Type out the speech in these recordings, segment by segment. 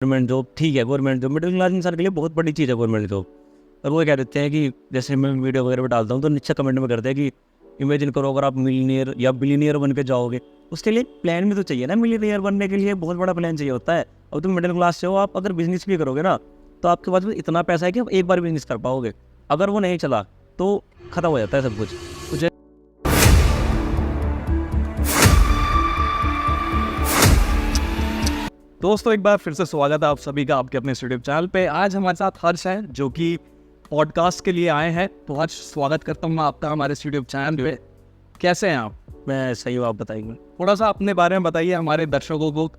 Government job ठीक है, government job middle class इंसान के लिए बहुत बड़ी चीज़ है गवर्नमेंट जॉब। और वो कह देते हैं कि जैसे मैं वीडियो वगैरह में डालता हूँ तो नीचे कमेंट में करते हैं कि इमेजिन करो अगर आप मिलीनियर या बिलीनियर बन के जाओगे, उसके लिए प्लान भी तो चाहिए ना। मिलीनियर बनने के लिए बहुत बड़ा प्लान चाहिए होता है। अब तुम मिडिल क्लास से हो, आप अगर बिजनेस भी करोगे ना तो आपके पास इतना पैसा है कि आप एक बार बिजनेस कर पाओगे। अगर वो नहीं चला तो खत्म हो जाता है सब कुछ। दोस्तों एक बार फिर से स्वागत है आप सभी का आपके अपने यूट्यूब चैनल पे। आज हमारे साथ हर्ष है जो कि पॉडकास्ट के लिए आए हैं। तो हर्ष, स्वागत करता हूँ मैं आपका हमारे यूट्यूब चैनल पे। कैसे हैं आप? मैं सही हूँ, आप बताइए। थोड़ा सा अपने बारे में बताइए हमारे दर्शकों को।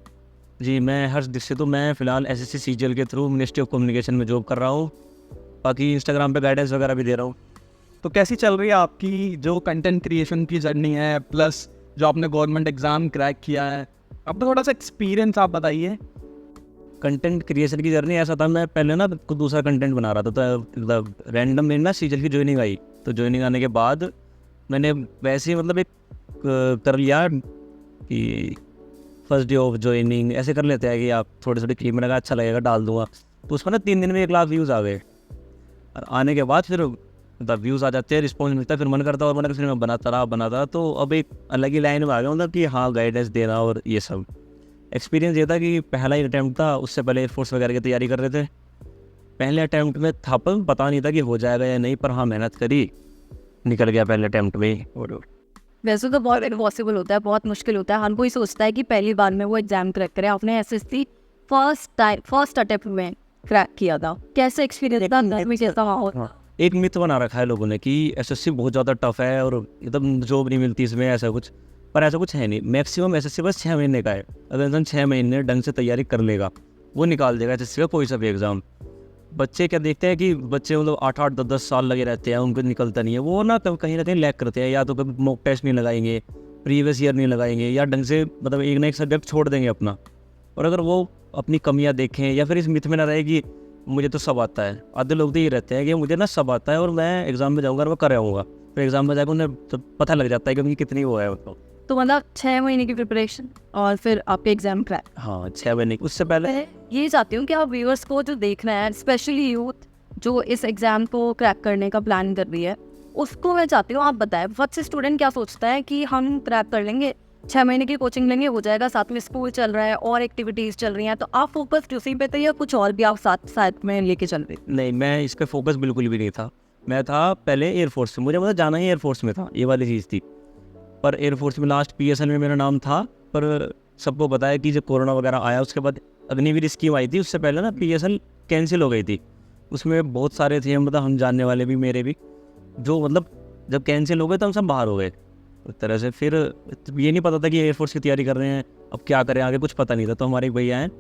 जी, मैं हर्ष दीक्षित हूँ। मैं फ़िलहाल एसएससी सीजीएल के थ्रू मिनिस्ट्री ऑफ कम्युनिकेशन में जॉब कर रहा हूँ। बाकी इंस्टाग्राम पे गाइडेंस वगैरह भी दे रहा हूँ। तो कैसी चल रही है आपकी जो कंटेंट क्रिएशन की जर्नी है, प्लस जो आपने गवर्नमेंट एग्जाम क्रैक किया है, अपना थोड़ा सा एक्सपीरियंस आप बताइए। कंटेंट क्रिएशन की जर्नी ऐसा था, मैं पहले ना कुछ दूसरा कंटेंट बना रहा था, तो मतलब रैंडम मेरी ना सीजीएल की ज्वाइनिंग आई। तो ज्वाइनिंग आने के बाद मैंने वैसे ही मतलब एक कर लिया कि फर्स्ट डे ऑफ ज्वाइनिंग ऐसे कर लेते हैं कि आप थोड़ी थोड़ी क्लिप में लगा, अच्छा लगेगा डाल दूंगा। तो उसमें ना 3 दिन में 1 लाख व्यूज़ आ गए। और आने के बाद फिर मतलब व्यूज़ आ जाते हैं, रिस्पॉन्स मिलता है, फिर मन करता है और मैंने फिर मैं बनाता तो अब एक अलग ही लाइन में आ गया, मतलब कि हाँ गाइडेंस देना और ये सब। एक्सपीरियंस ये था कि पहला ही अटैम्प्ट था, उससे पहले एयरफोर्स वगैरह की तैयारी कर रहे थे। पहले अटैम्प्ट में था पर पता नहीं था कि हो जाएगा या नहीं, पर हाँ मेहनत करी, निकल गया पहले अटैम्प्ट में ही। और वैसे तो बहुत इम्पॉसिबल होता है, बहुत मुश्किल होता है। हर कोई सोचता है कि पहली बार में वो एग्जाम क्रैक करे। आपने एसएससी फर्स्ट अटेम्प्ट में क्रैक किया था, कैसे एक्सपीरियंस था? अंदर में कैसा माहौल? एक मिथ बना रखा है लोगों ने कि एसएससी बहुत ज़्यादा टफ है और एकदम जॉब नहीं मिलती इसमें, ऐसा कुछ। पर ऐसा कुछ है नहीं। मैक्सिमम एसएससी बस 6 महीने का है। अगर इंसान 6 महीने ढंग से तैयारी कर लेगा वो निकाल देगा एसएससी का कोई सा भी एग्ज़ाम। बच्चे क्या देखते हैं कि बच्चे मतलब 8-8 10-10 साल लगे रहते हैं, उनको निकलता नहीं है। वो ना कहीं ना कहीं लैक करते हैं, या तो कभी मॉक टेस्ट नहीं लगाएंगे, प्रीवियस ईयर नहीं लगाएंगे, या ढंग से मतलब एक ना एक सब्जेक्ट छोड़ देंगे अपना। और अगर वो अपनी कमियां देखें या फिर इस मिथ में ना रहे कि मुझे तो सब आता है। आधे लोग तो ये रहते हैं कि मुझे ना सब आता है और मैं एग्ज़ाम में जाऊँगा और मैं कर आऊँगा। फिर एग्ज़ाम में जाकर उन्हें तो पता लग जाता है कि उनकी कितनी वो है मतलब। तो मतलब 6 महीने की प्रिपरेशन और फिर आपके एग्जाम क्रैक। हाँ, 6 महीने उससे पहले। मैं ये चाहती हूँ कि आप व्यूअर्स को जो देख रहे हैं, स्पेशली यूथ जो इस एग्जाम को क्रैक करने का प्लान कर रही है, उसको मैं चाहती हूँ आप बताएं। बहुत से स्टूडेंट क्या सोचता है कि हम क्रैक कर लेंगे, 6 महीने की कोचिंग लेंगे, हो जाएगा, साथ में स्कूल चल रहा है और एक्टिविटीज़ चल रही हैं। तो आप फोकस उसी पे थे या कुछ और भी आप साथ में लेके चल रहे? नहीं, मैं इस पर फोकस बिल्कुल भी नहीं था। मैं था पहले एयरफोर्स में, मुझे मतलब जाना ही एयरफोर्स में था, ये वाली चीज़ थी। पर एयरफोर्स में लास्ट पीएसएल में मेरा नाम था। पर सबको पता है कि जब कोरोना वगैरह आया उसके बाद अग्निवीर स्कीम आई थी, उससे पहले ना पीएसएल कैंसिल हो गई थी। उसमें बहुत सारे थे मतलब हम जानने वाले भी, मेरे भी, जो मतलब जब कैंसिल हो गए तो हम सब बाहर हो गए एक तरह से। फिर ये नहीं पता था कि एयरफोर्स की तैयारी कर रहे हैं, अब क्या करें आगे, कुछ पता नहीं था। तो हमारे एक भैया हैं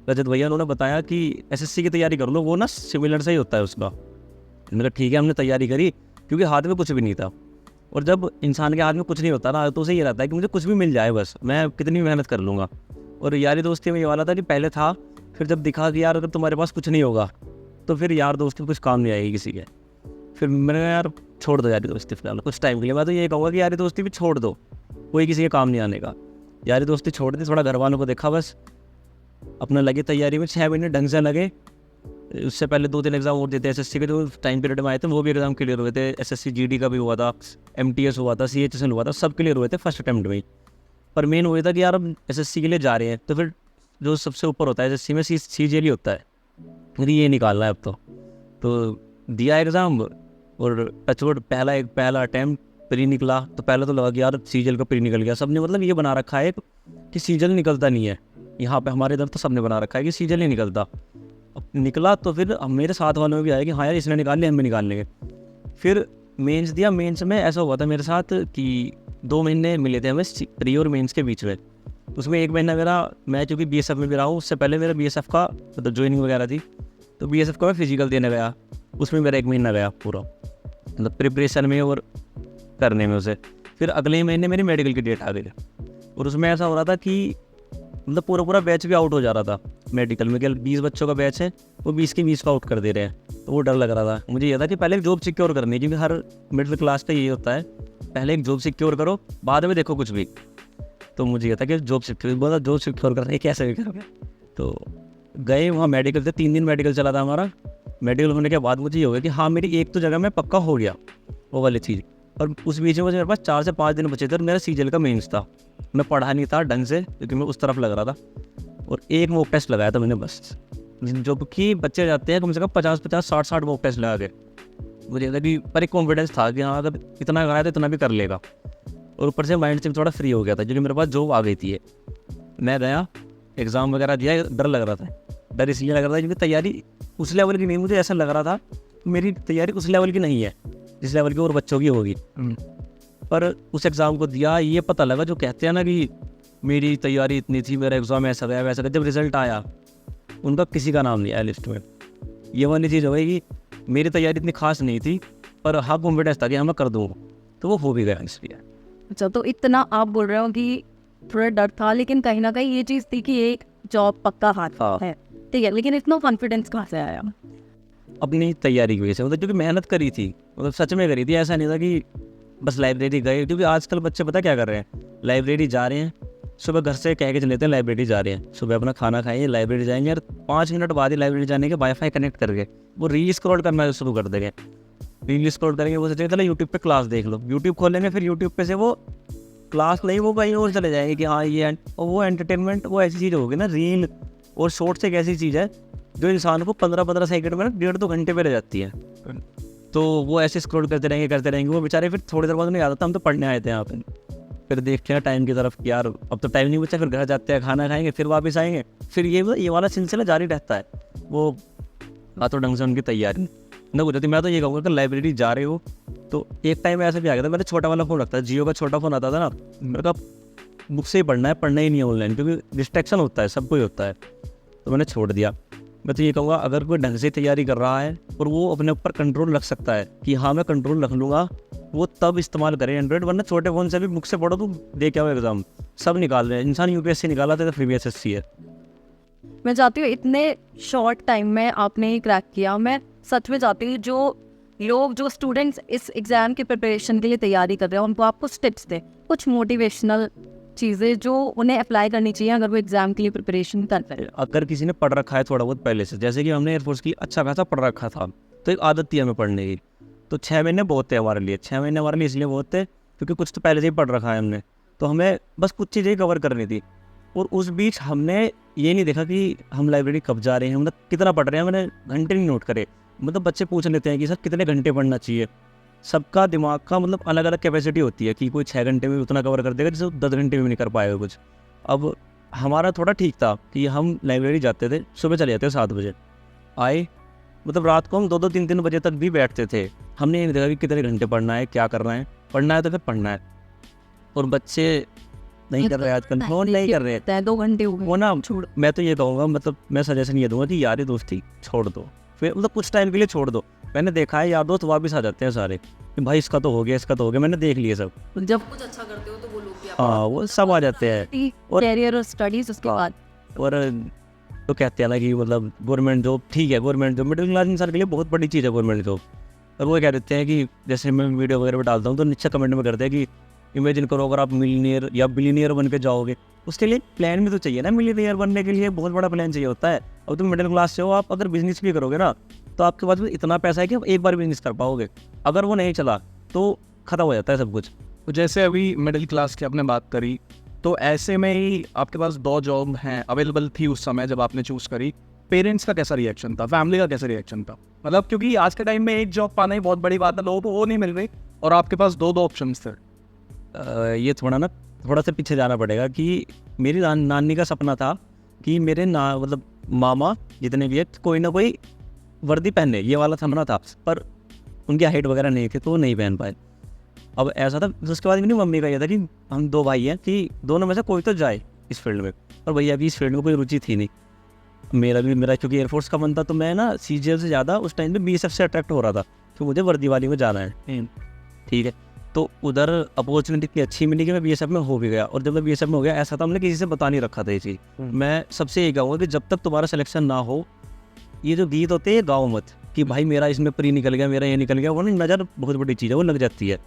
रजत भैया, उन्होंने बताया कि एसएससी की तैयारी कर लो, वो ना सिमिलर से ही होता है उसका। मैंने कहा ठीक है, हमने तैयारी करी क्योंकि हाथ में कुछ भी नहीं था। और जब इंसान के हाथ में कुछ नहीं होता ना तो उसे ये रहता है कि मुझे कुछ भी मिल जाए, बस मैं कितनी भी मेहनत कर लूँगा। और यारी दोस्ती में ये वाला था कि पहले था, फिर जब दिखा कि यार अगर तुम्हारे पास कुछ नहीं होगा तो फिर यार दोस्ती कुछ काम नहीं आएगी किसी के। फिर मैंने कहा यार छोड़ दो यारी दोस्ती फिलहाल कुछ टाइम के लिए। मैं तो ये कहूँगा कि यारी दोस्ती भी छोड़ दो, कोई किसी के काम नहीं आने का। यारी दोस्ती छोड़ दी, थोड़ा घर वालों को देखा, बस अपना लगे तैयारी में। 6 महीने ढंग से लगे। उससे पहले 2-3 एग्जाम और देते, एसएससी के जो टाइम पीरियड में आए थे वो भी एग्जाम क्लियर हुए थे। एसएससी जीडी का भी हुआ था, एमटीएस हुआ था, सीएचएसएल हुआ था, सब क्लियर हुए थे फर्स्ट अटैम्प्ट में ही। पर मेन हुआ था कि यार अब एसएससी के लिए जा रहे हैं तो फिर जो सबसे ऊपर होता है एसएससी में सीजीएल ही होता है, फिर ये निकालना है अब तो दिया एग्ज़ाम। और टचवुड पहला अटैम्प्ट प्री निकला। तो पहले तो लगा कि यार सीजीएल का प्री निकल गया। सबने मतलब ये बना रखा है कि सीजीएल निकलता नहीं है, यहाँ पे हमारे इधर तो सबने बना रखा है कि सीजीएल नहीं निकलता। अब निकला तो फिर मेरे साथ वालों में भी आया कि हाँ यार इसने निकाल लिया, हम भी निकाल लेंगे। फिर मेंस दिया। मेंस में ऐसा हुआ था मेरे साथ कि 2 महीने मिले थे हमें प्री और मेंस के बीच में। उसमें 1 महीना मैं चूँकि बीएसएफ में भी रहा हूँ, उससे पहले मेरा बीएसएफ का मतलब ज्वाइनिंग वगैरह थी, तो बीएसएफ का मैं फिजिकल देने गया, उसमें मेरा 1 महीना गया पूरा मतलब प्रिपरेशन में और करने में उसे। फिर अगले ही महीने मेरी मेडिकल की डेट आ गई और उसमें ऐसा हो रहा था कि मतलब पूरा बैच भी आउट हो जा रहा था मेडिकल में। क्या 20 बच्चों का बैच है, वो 20 के 20 का आउट कर दे रहे हैं। तो वो डर लग रहा था मुझे। ये था कि पहले एक जॉब सिक्योर करनी है, क्योंकि हर मिडिल क्लास का ये होता है, पहले एक जॉब सिक्योर करो बाद में देखो कुछ भी। तो मुझे ये था कि जॉब सिक्योर करना है, कैसे भी करोगे। तो गए वहाँ मेडिकल थे, 3 दिन मेडिकल चला था हमारा। मेडिकल होने के बाद मुझे ये हो गया कि हाँ मेरी एक तो जगह में पक्का हो गया वो वाली चीज़। और उस बीच में मेरे पास 4 से 5 दिन बचे थे और मेरा सीजीएल का मेंस था। मैं पढ़ा नहीं था ढंग से क्योंकि मैं उस तरफ लग रहा था, और एक मॉक टेस्ट लगाया था मैंने बस, जो कि बच्चे जाते हैं कम से कम 50-50 60-60 मॉक टेस्ट लगा के। मुझे लगा कि पर एक कॉन्फिडेंस था कि हाँ अगर इतना कराया तो इतना भी कर लेगा, और ऊपर से माइंड से थोड़ा फ्री हो गया था क्योंकि मेरे पास जॉब आ गई थी। मैं गया, एग्ज़ाम वगैरह दिया, डर लग रहा था। डर इसलिए लग रहा था क्योंकि तैयारी उस लेवल की नहीं, मुझे ऐसा लग रहा था मेरी तैयारी उस लेवल की नहीं है जिस लेवल की और बच्चों की होगी। पर उस एग्ज़ाम को दिया, ये पता लगा जो कहते हैं ना कि मेरी तैयारी इतनी थी, मेरा एग्ज़ाम ऐसा गया वैसा गया, जब रिज़ल्ट आया उनका किसी का नाम नहीं आया लिस्ट में। ये वाली चीज़ हो गई कि मेरी तैयारी इतनी खास नहीं थी, पर हाँ कॉन्फिडेंस था कि हाँ मैं कर दूँगा, तो वो हो भी गया इसलिए। अच्छा, तो इतना आप बोल रहे हो कि थोड़ा डर था, लेकिन कहीं ना कहीं ये चीज़ थी कि एक जॉब पक्का हाथ हाँ। है, ठीक है, लेकिन इतना कॉन्फिडेंस कहाँ से आया? अपनी तैयारी की वजह से, मतलब क्योंकि मेहनत करी थी, मतलब सच में करी थी। ऐसा नहीं था कि बस लाइब्रेरी गए, क्योंकि आजकल बच्चे पता क्या कर रहे हैं, लाइब्रेरी जा रहे हैं, सुबह घर से कह के चले थे लाइब्रेरी जा रहे हैं, सुबह अपना खाना खाएंगे लाइब्रेरी जाएंगे, और 5 मिनट बाद ही लाइब्रेरी जाने के वाईफाई कनेक्ट करके वो रील स्क्रॉल करना शुरू कर देंगे। रील स्क्रॉल करेंगे, वो सोचेंगे चलो यूट्यूब पे क्लास देख लो, यूट्यूब खोलेंगे, फिर यूट्यूब पे से वो क्लास नहीं, वो कहीं और चले जाएंगे कि हाँ ये और वो एंटरटेनमेंट, वो ऐसी चीज़ होगी ना। रील और शॉर्ट्स एक ऐसी चीज़ है जो इंसान को 15-15 सेकंड में 1.5-2 घंटे पे रह जाती है। तो वो ऐसे स्क्रॉल करते रहेंगे वो बेचारे, फिर थोड़ी देर बाद उन्हें याद आता हम तो पढ़ने आए थे यहाँ पे, फिर देखते हैं टाइम की तरफ कि यार अब तो टाइम नहीं बचा, फिर घर जाते हैं, खाना खाएंगे, फिर वापस आएंगे, फिर ये वाला सिलसिला जारी रहता है। वो ना तो ढंग से उनकी तैयारी न हो जाती। मैं तो ये कहूँगा कि लाइब्रेरी जा रहे हो तो एक टाइम ऐसा भी आ गया था, मैंने छोटा वाला फ़ोन रखता था, जियो का छोटा फ़ोन आता था ना, मेरे कहा बुक से ही पढ़ना है, पढ़ना ही नहीं है ऑनलाइन, क्योंकि डिस्ट्रैक्शन होता है, सब कुछ होता है, तो मैंने छोड़ दिया। मैं तो ये कहूँगा अगर कोई ढंग से तैयारी कर रहा है और वो अपने ऊपर कंट्रोल रख सकता है कि हाँ मैं कंट्रोल रख लूँगा, वो तब इस्तेमाल करे एंड्रॉइड, वरना छोटे फ़ोन से भी बुक से पढ़ो तो दे क्या हो एग्ज़ाम। सब निकाल रहे हैं, इंसान यूपीएससी निकाला था तो फिर भी एसएससी है। मैं चाहती हूँ इतने शॉर्ट टाइम में आपने ही क्रैक किया, मैं सच में चाहती हूँ जो स्टूडेंट्स इस एग्ज़ाम की प्रिपरेशन के लिए तैयारी कर रहे हैं उनको आप कुछ टिप्स दें, कुछ मोटिवेशनल चीज़ें जो उन्हें अप्लाई करनी चाहिए अगर वो एग्ज़ाम के लिए प्रिपरेशन कर रहे हैं। अगर किसी ने पढ़ रखा है थोड़ा बहुत पहले से, जैसे कि हमने एयरफोर्स की अच्छा खासा पढ़ रखा था, तो एक आदत थी हमें पढ़ने की, तो 6 महीने बहुत थे हमारे लिए। 6 महीने हमारे लिए इसलिए बहुत थे क्योंकि कुछ तो पहले से ही पढ़ रखा है हमने, तो हमें बस कुछ चीज़ें कवर करनी थी। और उस बीच हमने ये नहीं देखा कि हम लाइब्रेरी कब जा रहे हैं, मतलब कितना पढ़ रहे हैं, मैंने घंटे नहीं नोट करे। मतलब बच्चे पूछ लेते हैं कि सर कितने घंटे पढ़ना चाहिए, सबका दिमाग का मतलब अलग अलग कैपेसिटी होती है कि कोई 6 घंटे में उतना कवर कर देगा जैसे 10 घंटे में नहीं कर पाएगा कुछ। अब हमारा थोड़ा ठीक था कि हम लाइब्रेरी जाते थे, सुबह चले जाते थे 7 बजे, आए मतलब रात को हम 2-2 3-3 बजे तक भी बैठते थे। हमने ये नहीं देखा कि कितने घंटे पढ़ना है, क्या करना है, पढ़ना है तो फिर पढ़ना है। और बच्चे नहीं कर रहे आजकल, फोन नहीं कर रहे हैं, 2 घंटे हो गए वो ना छोड़। मैं तो ये कहूँगा, मतलब मैं सजेशन ये दूंगा कि यारी दोस्ती छोड़ दो, फिर मतलब कुछ टाइम के लिए छोड़ दो। मैंने देखा है यार दोस्त वापस आ जाते हैं सारे कि भाई इसका तो हो गया, इसका तो हो गया, मैंने देख लिया सब। जब कुछ अच्छा करते हो तो वो लोग भी हाँ वो सब आ जाते हैं। और कैरियर और स्टडीज उसके बाद। और तो कहते हैं ना कि मतलब गवर्नमेंट जॉब ठीक है, गवर्नमेंट जॉब मिडिल क्लास इंसान के लिए बहुत बड़ी चीज़ है गवर्नमेंट जॉब। और वो कह देते हैं कि जैसे मैं वीडियो वगैरह में डालता हूँ तो नीचे कमेंट में करते हैं कि इमेजिन करो अगर आप मिलीनियर या बिलीनियर बन के जाओगे, उसके लिए प्लान भी तो चाहिए ना। मिलीनियर बनने के लिए बहुत बड़ा प्लान चाहिए होता है। अब तुम मिडिल क्लास से हो, आप अगर बिजनेस भी करोगे ना तो आपके पास इतना पैसा है कि आप एक बार बिजनेस कर पाओगे, अगर वो नहीं चला तो ख़त्म हो जाता है सब कुछ। तो जैसे अभी मिडिल क्लास की आपने बात करी, तो ऐसे में ही आपके पास 2 जॉब हैं अवेलेबल थी उस समय जब आपने चूज़ करी, पेरेंट्स का कैसा रिएक्शन था, फैमिली का कैसा रिएक्शन था? मतलब क्योंकि आज के टाइम में एक जॉब पाना ही बहुत बड़ी बात है, लोगों को वो नहीं मिल रही और आपके पास 2 ऑप्शन थे। ये थोड़ा सा पीछे जाना पड़ेगा कि मेरी नानी का सपना था कि मेरे मतलब मामा जितने भी है कोई ना कोई वर्दी पहने, ये वाला सपना था, पर उनकी हाइट वगैरह नहीं थी तो वो नहीं पहन पाए। अब ऐसा था, उसके बाद मेरी मम्मी का ये था कि हम 2 भाई हैं कि दोनों में से कोई तो जाए इस फील्ड में, और भैया भी इस फील्ड में कोई रुचि थी नहीं। मेरा क्योंकि एयरफोर्स का मन था तो मैं ना सीजीएल से ज़्यादा उस टाइम पे बीएसएफ से अट्रैक्ट हो रहा था कि मुझे वर्दी वाली में जाना है। ठीक है, तो उधर अपॉर्चुनिटी इतनी अच्छी मिली कि मैं बीएसएफ में हो भी गया। और जब मैं बीएसएफ में हो गया, ऐसा था हमने किसी से बता नहीं रखा था ये चीज़। मैं सबसे ये कहूँगा कि जब तक तुम्हारा सिलेक्शन ना हो, ये जो गीत होते हैं गाँव मत कि भाई मेरा इसमें प्री निकल गया, मेरा ये निकल गया, वो नहीं, नज़र बहुत बड़ी चीज़ है, वो लग जाती है।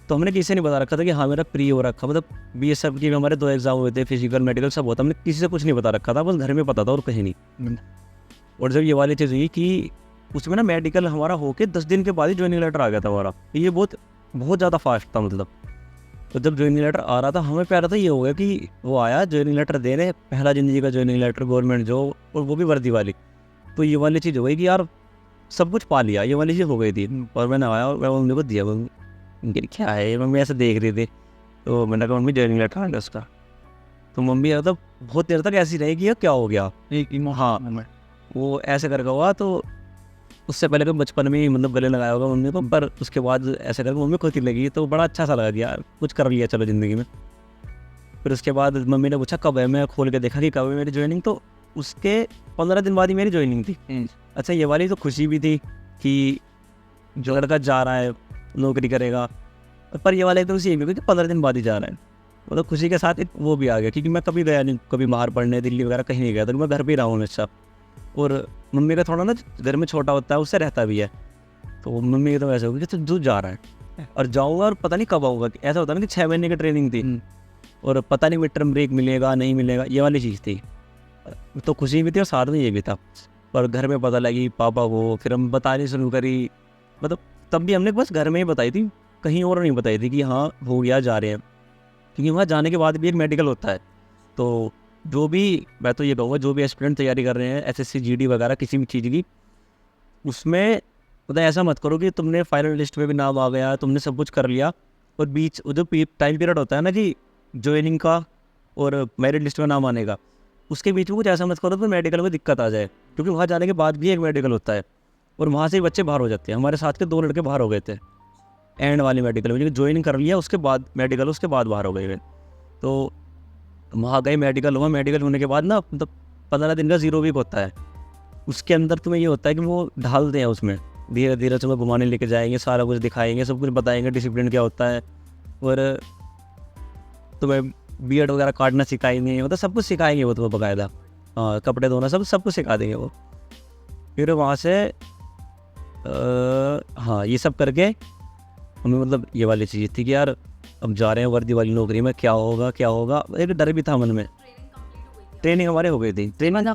तो हमने किसी से नहीं बता रखा था कि हाँ मेरा प्री हो रखा, मतलब BSF के भी हमारे 2 एग्जाम हुए थे, फिजिकल मेडिकल सब होता, हमने किसी से कुछ नहीं बता रखा था, बस घर में पता था और कहीं नहीं। और जब ये वाली चीज़ हुई कि उसमें ना मेडिकल हमारा होके 10 दिन के बाद ही ज्वाइनिंग लेटर आ गया था हमारा, ये बहुत बहुत ज़्यादा फास्ट था मतलब। तो जब ज्वाइनिंग लेटर आ रहा था हमें प्यारा था, ये हो गया कि वो आया ज्वाइनिंग लेटर दे रहे, पहला ज़िंदगी का ज्वाइनिंग लेटर, गवर्नमेंट जॉब, और वो भी वर्दी वाली। तो ये वाली चीज़ हो गई कि यार सब कुछ पा लिया, ये वाली चीज़ हो गई थी। और मैंने आया और मैं मम्मी को दिया, मम्मी क्या है, मम्मी ऐसे देख रही थी, तो मैंने कहा मम्मी ज्वाइनिंग लेटर आ गया उसका। तो मम्मी मतलब बहुत देर तक ऐसी रही कि ये क्या हो गया, हाँ वो ऐसे करके हुआ। तो उससे पहले तो बचपन में ही मतलब गले लगाया होगा मम्मी को, पर उसके बाद ऐसे करके मम्मी खुद ही लगी, तो बड़ा अच्छा सा लगा कि यार कुछ कर लिया चलो ज़िंदगी में। फिर उसके बाद मम्मी ने पूछा कब है, मैं खोल के देखा कि कब है मेरी ज्वाइनिंग, तो उसके 15 दिन बाद ही मेरी ज्वाइनिंग थी। अच्छा ये वाली तो खुशी भी थी कि जो लड़का जा रहा है नौकरी करेगा, पर ये वाला एकदम से ये भी कि 15 दिन बाद ही जा रहा है, मतलब खुशी के साथ एक वो भी आ गया, क्योंकि मैं कभी गया नहीं, कभी बाहर पढ़ने दिल्ली वगैरह कहीं नहीं गया था, मैं घर पे ही रहा हूँ हमेशा। और मम्मी का थोड़ा ना घर में छोटा होता है, उससे रहता भी है, तो मम्मी की तो ऐसा होगी कि तू जा रहा है और जाऊँगा और पता नहीं कब आऊँगा। ऐसा होता है ना कि 6 महीने की ट्रेनिंग थी और पता नहीं मिड टर्म ब्रेक मिलेगा नहीं मिलेगा, ये वाली चीज़ थी। तो खुशी भी थी और साथ में ये भी था। पर घर में पता लगी पापा को, फिर हम बतानी शुरू करी, मतलब तब भी हमने बस घर में ही बताई थी, कहीं और नहीं बताई थी कि हाँ हो गया जा रहे हैं, क्योंकि वहाँ जाने के बाद भी एक मेडिकल होता है। तो जो भी, मैं तो ये कहूँगा जो भी एस्पिरेंट तैयारी कर रहे हैं SSC GD वगैरह किसी भी चीज़ की, उसमें मतलब ऐसा मत करो कि तुमने फाइनल लिस्ट में भी नाम आ गया, तुमने सब कुछ कर लिया और बीच जो टाइम पीरियड होता है ना कि ज्वाइनिंग का और मेरिट लिस्ट में नाम आने का, उसके बीच में कुछ ऐसा मत करो तो मेडिकल में दिक्कत आ जाए, क्योंकि वहाँ जाने के बाद भी एक मेडिकल होता है और वहाँ से ही बच्चे बाहर हो जाते हैं। हमारे साथ के 2 लड़के बाहर हो गए थे एंड वाली मेडिकल में, ज्वाइनिंग कर लिया उसके बाद मेडिकल, उसके बाद बाहर हो गए वे। तो वहाँ गए, मेडिकल हुआ, मेडिकल होने के बाद ना मतलब 15 दिन का 0 वीक होता है, उसके अंदर तुम्हें ये होता है कि वो ढालते हैं उसमें, धीरे धीरे तुम्हें घुमाने लेके जाएंगे, सारा कुछ दिखाएंगे, सब कुछ बताएंगे डिसिप्लिन क्या होता है, और तुम्हें बियर्ड वगैरह काटना सिखाएंगे, मतलब सब कुछ सिखाएंगे वो तुम्हें बकायदा, हाँ कपड़े धोना सब कुछ सिखा देंगे वो। फिर वहाँ से हाँ ये सब करके हमें मतलब ये वाली चीज़ थी कि यार अब जा रहे हैं वर्दी वाली नौकरी में, क्या होगा क्या होगा, एक डर भी था मन में। ट्रेनिंग हमारे हो गई थी, ट्रेनिंग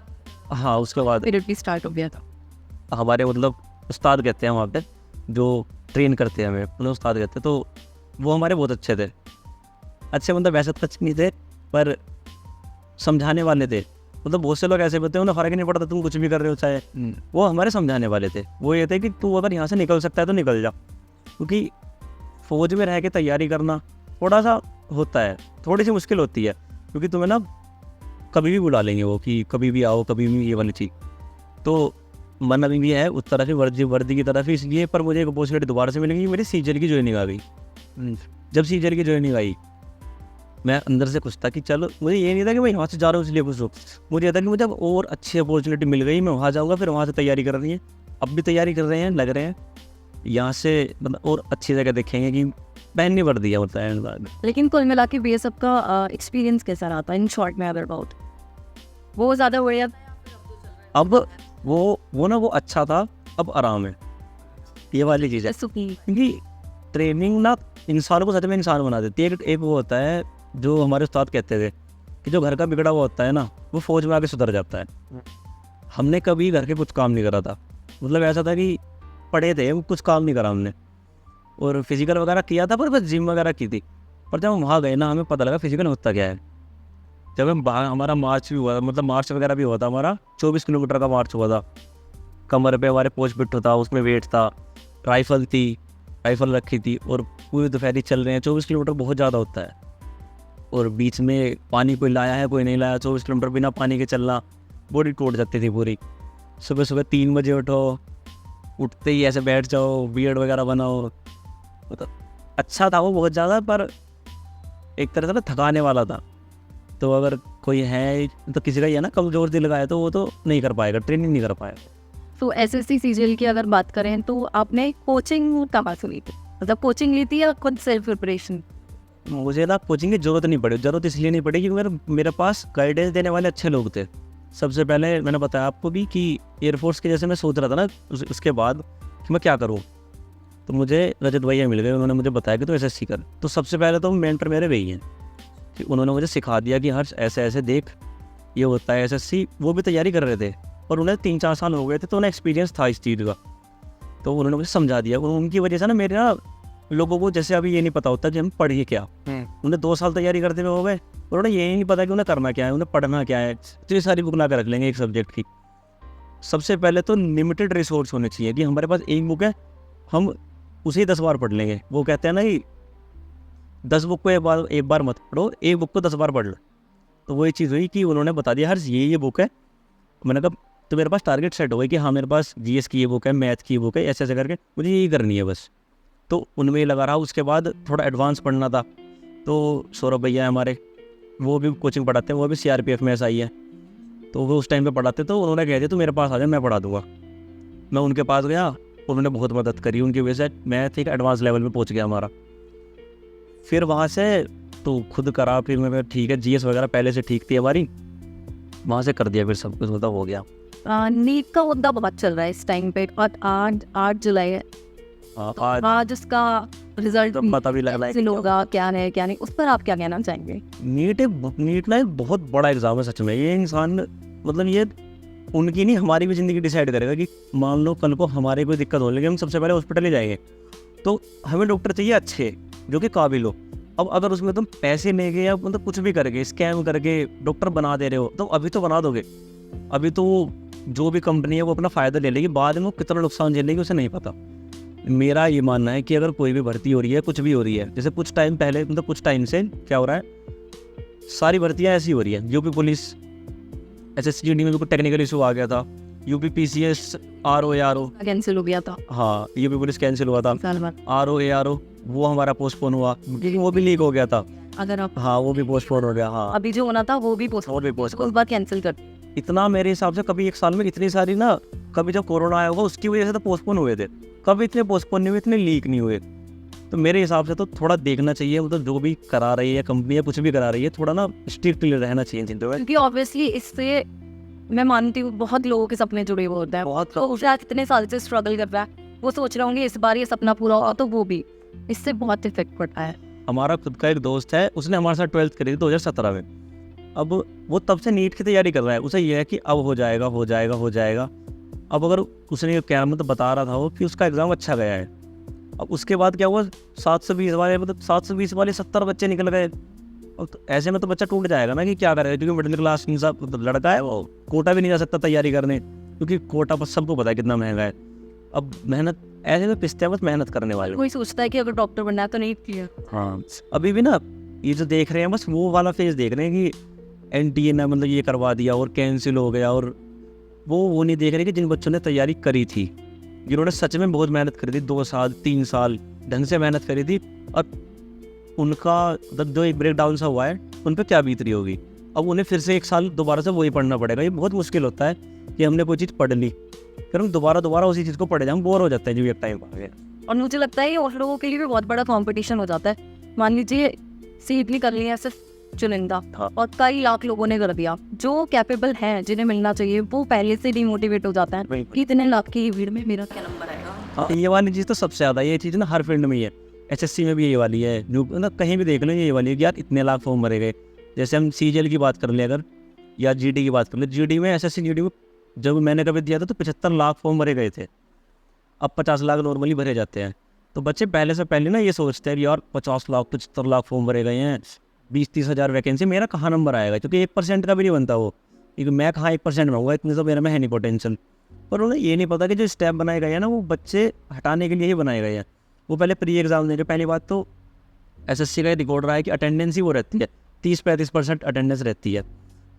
हाँ उसके बाद पीरियड भी स्टार्ट हो गया था। हमारे मतलब उस्ताद कहते हैं वहाँ पे जो ट्रेन करते हैं हमें, मतलब उस्ताद कहते हैं, तो वो हमारे बहुत अच्छे थे, अच्छे मतलब वैसे तो अच्छे नहीं थे पर समझाने वाले थे। मतलब बहुत से लोग ऐसे होते हैं उन्हें फ़र्क नहीं पड़ता तुम कुछ भी कर रहे हो चाहे, वो हमारे समझाने वाले थे। वो ये थे कि तू अगर यहाँ से निकल सकता है तो निकल जा, क्योंकि फ़ौज में रह के तैयारी करना थोड़ा सा होता है, थोड़ी सी मुश्किल होती है, क्योंकि तुम्हें ना कभी भी बुला लेंगे वो कि कभी भी आओ कभी भी, ये वाली चीज़। तो मन अभी भी है उस तरह से वर्दी की तरफ ही, इसलिए पर मुझे एक अपॉर्चुनिटी दोबारा से मिलेगी, मेरी सीजल की ज्वाइनिंग आ गई। जब सीजल की ज्वाइनिंग आई मैं अंदर से खुश था कि चलो, मुझे ये नहीं था कि मैं यहाँ से जा रहा हूँ इसलिए खुश हूँ, मुझे ये था कि मुझे अब और अच्छी अपॉर्चुनिटी मिल गई, मैं वहाँ जाऊँगा, फिर वहाँ से तैयारी कर रही है, अब भी तैयारी कर रहे हैं, लग रहे हैं यहाँ से मतलब और अच्छी जगह देखेंगे कि पहननी पड़ दिया होता है। लेकिन कुल मिला के BSF का एक्सपीरियंस कैसा रहा था इन शॉर्ट में, अगर अबाउट वो ज़्यादा बढ़िया था? अब वो ना वो अच्छा था, अब आराम है, ये वाली चीज़ है, क्योंकि ट्रेनिंग ना इंसान को सच में इंसान बना देती है। एक वो होता है जो हमारे उस्ताद कहते थे कि जो घर का बिगड़ा हुआ होता है ना वो फौज में आके सुधर जाता है। हमने कभी घर के कुछ काम नहीं करा था, मतलब ऐसा था कि पढ़े थे कुछ काम नहीं करा हमने, और फिजिकल वगैरह किया था पर बस जिम वगैरह की थी। पर जब हम वहाँ गए ना हमें पता लगा फिजिकल होता क्या है। जब हम हमारा मार्च भी हुआ, मतलब मार्च वगैरह भी हुआ था, हमारा 24 किलोमीटर का मार्च हुआ था, कमर पे हमारे पोस्ट बिट था, उसमें वेट था, राइफल थी, राइफल रखी थी, और पूरी दोपहरी चल रहे हैं। 24 किलोमीटर बहुत ज़्यादा होता है, और बीच में पानी कोई लाया है कोई नहीं लाया, 24 किलोमीटर बिना पानी के चलना, बॉडी टूट जाती थी पूरी। सुबह सुबह 3 बजे उठो, उठते ही ऐसे बैठ जाओ, बियर्ड वगैरह बनाओ, मतलब अच्छा था वो बहुत ज़्यादा, पर एक तरह से ना थकाने वाला था। तो अगर कोई है तो किसी का ये ना कमज़ोर दिल लगाया तो वो तो नहीं कर पाएगा, ट्रेनिंग नहीं कर पाएगा। तो SSC CGL की अगर बात करें तो आपने कोचिंग कहाँ से ली थी, मतलब कोचिंग ली थी या खुद सेल्फ प्रिपरेशन? मुझे ना कोचिंग की ज़रूरत नहीं पड़ी, ज़रूरत इसलिए नहीं पड़ी क्योंकि मेरे पास गाइडेंस देने वाले अच्छे लोग थे। सबसे पहले मैंने बताया आपको भी कि एयरफोर्स के जैसे मैं सोच रहा था ना उसके बाद कि मैं क्या करूँ, तो मुझे रजत भैया मिल गए, उन्होंने मुझे बताया कि तो एसएससी कर। तो सबसे पहले तो मेंटर मेरे वही हैं कि उन्होंने मुझे सिखा दिया कि हर्ष ऐसे ऐसे देख, ये होता है एसएससी। वो भी तैयारी कर रहे थे और उन्हें 3-4 साल हो गए थे, तो उन्हें एक्सपीरियंस था इस चीज़ का, तो उन्होंने मुझे समझा दिया। उनकी वजह से ना मेरे ना लोगों को जैसे अभी ये नहीं पता होता कि हम पढ़िए क्या, उन्हें 2 साल तैयारी करते हुए हो गए और उन्हें ये नहीं पता कि उन्हें करना क्या है, उन्हें पढ़ना क्या है। तो ये सारी बुक ला कर रख लेंगे एक सब्जेक्ट की। सबसे पहले तो लिमिटेड रिसोर्स होने चाहिए कि हमारे पास एक बुक है, हम उसे 10 बार पढ़ लेंगे। वो कहते हैं ना कि 10 बुक को एक बार मत पढ़ो, एक बुक को 10 बार पढ़ लो। तो वही चीज़ हुई कि उन्होंने बता दिया हर्ष ये बुक है। मैंने कहा तो मेरे पास टारगेट सेट हो गई कि हाँ मेरे पास जीएस की ये बुक है, मैथ की ये बुक है, ऐसे ऐसे करके मुझे यही करनी है बस। तो उनमें ही लगा रहा। उसके बाद थोड़ा एडवांस पढ़ना था, तो सौरभ भैया हमारे, वो भी कोचिंग पढ़ाते हैं, वो भी सीआरपीएफ में एसआई है, तो वो उस टाइम पे पढ़ाते। तो उन्होंने कह दिया तो मेरे पास आ जाए, मैं पढ़ा दूंगा। मैं उनके पास गया, उन्होंने बहुत मदद करी, उनकी वजह से मैथ एक एडवांस लेवल पे पहुंच गया हमारा। फिर वहाँ से तो खुद करा, फिर मैं ठीक है जीएस वगैरह पहले से ठीक थी हमारी, वहाँ से कर दिया, फिर सब कुछ मतलब हो गया। नीट का मुद्दा बहुत चल रहा है इस टाइम पे, और आज 8 जुलाई है, आज उसका रिजल्ट तो पता भी लगा कैसे होगा, क्या है क्या नहीं, उस पर आप क्या कहना चाहेंगे? नीट ना एक बहुत बड़ा एग्जाम है सच में। ये इंसान मतलब ये उनकी नहीं हमारी भी ज़िंदगी डिसाइड करेगा कि मान लो कल को हमारे कोई दिक्कत हो, लेकिन हम सबसे पहले हॉस्पिटल ही जाएंगे। तो हमें डॉक्टर चाहिए अच्छे, जो कि काबिल हो। अब अगर उसमें तुम पैसे लेके या मतलब कुछ भी करके स्कैम करके डॉक्टर बना दे रहे हो, तो अभी तो बना दोगे, अभी तो जो भी कंपनी है वो अपना फ़ायदा ले लेगी, बाद में वो कितना नुकसान झेलेगी उसे नहीं पता। मेरा ये मानना है कि अगर कोई भी भर्ती हो रही है, कुछ भी हो रही है, जैसे कुछ टाइम पहले मतलब कुछ टाइम से क्या हो रहा है, सारी भर्तियाँ ऐसी हो रही है। यूपी पुलिस, एसएससी में भी कुछ टेक्निकल इशू आ गया था, यूपी पीसीएस आरओ कैंसिल हो गया था, हाँ यूपी पुलिस कैंसिल हुआ था, साल बाद। आरओ वो हमारा पोस्टपोन हुआ क्योंकि वो भी लीक हो गया था। अगर आप हाँ वो भी पोस्टपोन हो गया। हाँ अभी जो होना था वो भी और भी postpone। उस बार कैंसिल कर। इतना मेरे हिसाब से कभी एक साल में इतनी सारी ना, कभी जब कोरोना आया होगा उसकी वजह से तो पोस्टपोन हुए थे, कभी इतने पोस्टपोन नहीं हुए, इतने लीक नहीं हुए। तो मेरे हिसाब से तो थोड़ा देखना चाहिए, मतलब जो भी करा रही है कंपनी या कुछ भी करा रही है, थोड़ा ना स्ट्रिक्टली रहना चाहिए चीज़ों में। क्योंकि ऑब्वियसली इससे मैं मानती हूँ बहुत लोगों के सपने जुड़े हुए होते हैं, बहुत तो उसे आज इतने साल से स्ट्रगल कर रहा है, वो सोच रहे होंगे इस बार ये सपना पूरा होगा, तो वो भी इससे बहुत इफेक्ट पड़ता है। हमारा खुद का एक दोस्त है, उसने हमारे साथ 12th करी थी 2017 में। अब वो तब से नीट की तैयारी कर रहा है, उसे ये है कि अब हो जाएगा हो जाएगा हो जाएगा। अब अगर उसने क्या मतलब बता रहा था वो कि उसका एग्ज़ाम अच्छा गया है, अब उसके बाद क्या हुआ 720 वाले मतलब 720 वाले 70 बच्चे निकल गए। अब तो ऐसे में तो बच्चा टूट जाएगा ना कि क्या करेगा, क्योंकि मिडिल क्लास लड़का है, वो कोटा भी नहीं जा सकता तैयारी करने, क्योंकि कोटा पर सबको पता है कितना महंगा है। अब मेहनत ऐसे में पिसते हैं बस मेहनत करने वाले। कोई सोचता है कि अगर डॉक्टर बनना है तो नहीं किया। हाँ अभी भी ना ये जो देख रहे हैं बस वो वाला फेज देख रहे हैं कि एनटीए ने मतलब ये करवा दिया और कैंसिल हो गया, और वो नहीं देख रहे कि जिन बच्चों ने तैयारी करी थी, जिन्होंने सच में बहुत मेहनत करी थी, 2 साल 3 साल ढंग से मेहनत करी थी, और उनका जो एक ब्रेक डाउन सा हुआ है उन पर क्या बीत रही होगी। अब उन्हें फिर से 1 साल दोबारा से वही पढ़ना पड़ेगा। ये बहुत मुश्किल होता है कि हमने कोई चीज़ पढ़ ली फिर हम दोबारा उसी चीज़ को पढ़े जाए, हम बोर हो जाते हैं जो एक टाइम आ गया। और मुझे लगता है ये और लोगों के लिए भी बहुत बड़ा कंपटीशन हो जाता है। मान लीजिए सीट नहीं कर ली है सिर्फ चुनिंदा, हाँ। और कई लाख लोगों ने कर दिया, जो कैपेबल हैं जिन्हें मिलना चाहिए वो पहले से डिमोटिवेट हो जाता है कि इतने लाख की भीड़ में मेरा क्या नंबर आएगा। हाँ ये वाली चीज़ तो सबसे ज़्यादा, ये चीज़ ना हर फील्ड में ही है, एसएससी में भी ये वाली है, जो मतलब कहीं भी देख लो ये वाली है कि यार इतने लाख फॉर्म भरे गए। जैसे हम सीजीएल की बात कर लें अगर, या जीडी की बात कर लें, जीडी में एसएससी जीडी में जब मैंने कभी दिया था तो 75 लाख फॉर्म भरे गए थे, अब 50 लाख नॉर्मली भरे जाते हैं। तो बच्चे पहले से पहले ना ये सोचते हैं यार 50 लाख 75 लाख फॉर्म भरे गए हैं, 20-30 हज़ार वैकेंसी, मेरा कहाँ नंबर आएगा, क्योंकि 1% का भी नहीं बनता वो, क्योंकि मैं कहाँ 1% में होगा, इतने तो मेरे में है नहीं पोटेंशियल। पर उन्हें ये नहीं पता कि जो स्टेप बनाए गए हैं ना वो बच्चे हटाने के लिए ही बनाए गए हैं। वो पहले प्री एग्ज़ाम देंगे। पहली बात तो एसएससी का रिकॉर्ड रहा है कि अटेंडेंस ही वो रहती है, 30-35% अटेंडेंस रहती है,